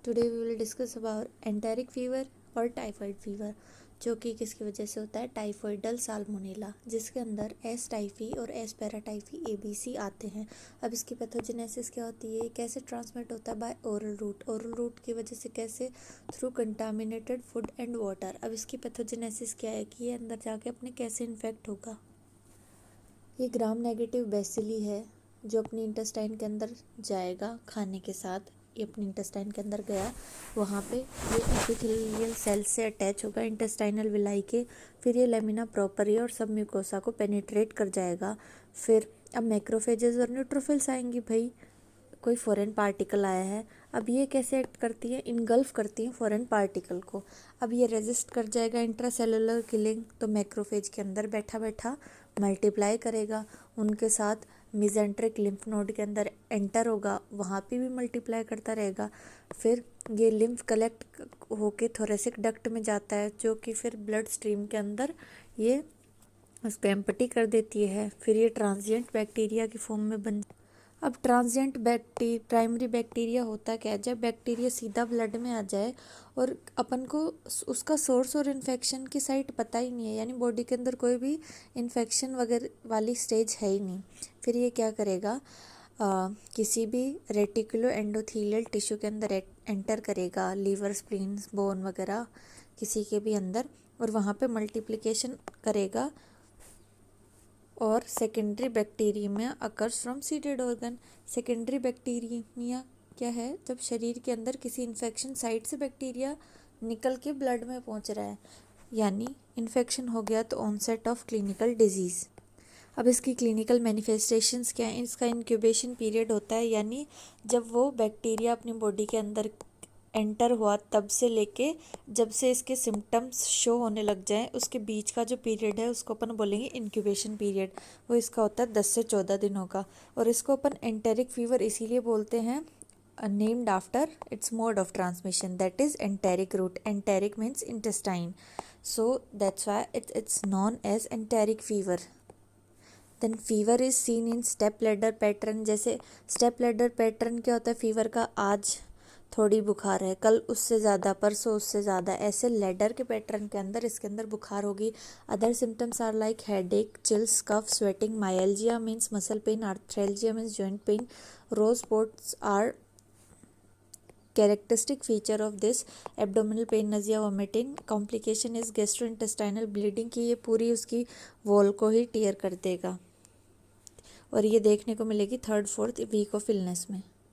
Today we will discuss about enteric fever और typhoid fever, जो कि किसकी वजह से होता है, टाइफाइडल साल्मोनेला, जिसके अंदर एस टाइफी और एस पैराटाइफी एबीसी आते हैं। अब इसकी पैथोजेनेसिस क्या होती है, कैसे ट्रांसमिट होता है, बाय ओरल रूट की वजह से कैसे, through contaminated food and water. अब इसकी पैथोजेनेसिस क्या है कि ये अंदर जाके अपने कैसे इन्फेक्ट होगा। ये ग्राम नेगेटिव बेसिली है जो अपनी इंटेस्टाइन के अंदर जाएगा खाने के साथ। ये अपनी इंटेस्टाइन के अंदर गया, वहाँ पे ये एपिथेलियल सेल से अटैच होगा इंटेस्टाइनल विलाई के, फिर ये लेमिना प्रोपरी और सब म्यूकोसा को पेनिट्रेट कर जाएगा। फिर अब मैक्रोफेजेस और न्यूट्रोफिल्स आएंगी, भाई कोई फॉरेन पार्टिकल आया है, अब ये कैसे एक्ट करती है, इनगल्फ करती है फॉरेन पार्टिकल को। अब ये रेजिस्ट कर जाएगा इंट्रासेलुलर किलिंग, तो मैक्रोफेज के अंदर बैठा बैठा मल्टीप्लाई करेगा, उनके साथ मिजेंट्रिक लिम्फ नोड के अंदर एंटर होगा, वहाँ पे भी मल्टीप्लाई करता रहेगा। फिर ये लिम्फ कलेक्ट होके थोरेसिक डक्ट में जाता है, जो कि फिर ब्लड स्ट्रीम के अंदर ये उसको एम्पटी कर देती है। फिर ये ट्रांजिएंट बैक्टीरिया की फॉर्म में बन। अब ट्रांजिएंट प्राइमरी बैक्टीरिया होता क्या है, जब बैक्टीरिया सीधा ब्लड में आ जाए और अपन को उसका सोर्स और इन्फेक्शन की साइट पता ही नहीं है, यानी बॉडी के अंदर कोई भी इन्फेक्शन वगैरह वाली स्टेज है ही नहीं, फिर ये क्या करेगा, किसी भी रेटिकुलो एंडोथीलियल टिश्यू के अंदर एंटर करेगा, लीवर स्प्लीन बोन वगैरह किसी के भी अंदर, और वहाँ पे मल्टीप्लिकेशन करेगा। और secondary bacteraemia occurs from seeded organ. Secondary bacteraemia क्या है, जब शरीर के अंदर किसी इन्फेक्शन साइट से बैक्टीरिया निकल के ब्लड में पहुंच रहा है, यानी इन्फेक्शन हो गया तो ऑनसेट ऑफ क्लिनिकल डिजीज़। अब इसकी क्लिनिकल मैनिफेस्टेशंस क्या हैं, इसका इंक्यूबेशन पीरियड होता है, यानी जब वो बैक्टीरिया अपनी बॉडी के अंदर एंटर हुआ तब से लेके जब से इसके सिम्टम्स शो होने लग जाएं, उसके बीच का जो पीरियड है उसको अपन बोलेंगे इंक्यूबेशन पीरियड। वो इसका होता है 10 से 14 दिनों का, और इसको अपन एंटेरिक फीवर इसीलिए बोलते हैं, named after its mode of transmission, that is enteric route. Enteric means intestine, so that's why it's known as enteric fever. Then fever is seen in step ladder pattern. जैसे step ladder pattern क्या होता है fever का, आज थोड़ी बुखार है, कल उससे ज़्यादा, परसों उससे ज़्यादा, ऐसे लेडर के पैटर्न के अंदर इसके अंदर बुखार होगी। Other symptoms are like headache, chills, cough, sweating, myalgia means muscle pain, arthralgia means joint pain, rose spots are characteristic feature of this, abdominal pain, nausea, vomiting. Complication is gastrointestinal bleeding, की ये पूरी उसकी wall को ही tier कर देगा, और ये देखने को मिलेगी 3rd-4th वीक ऑफ इलनेस में।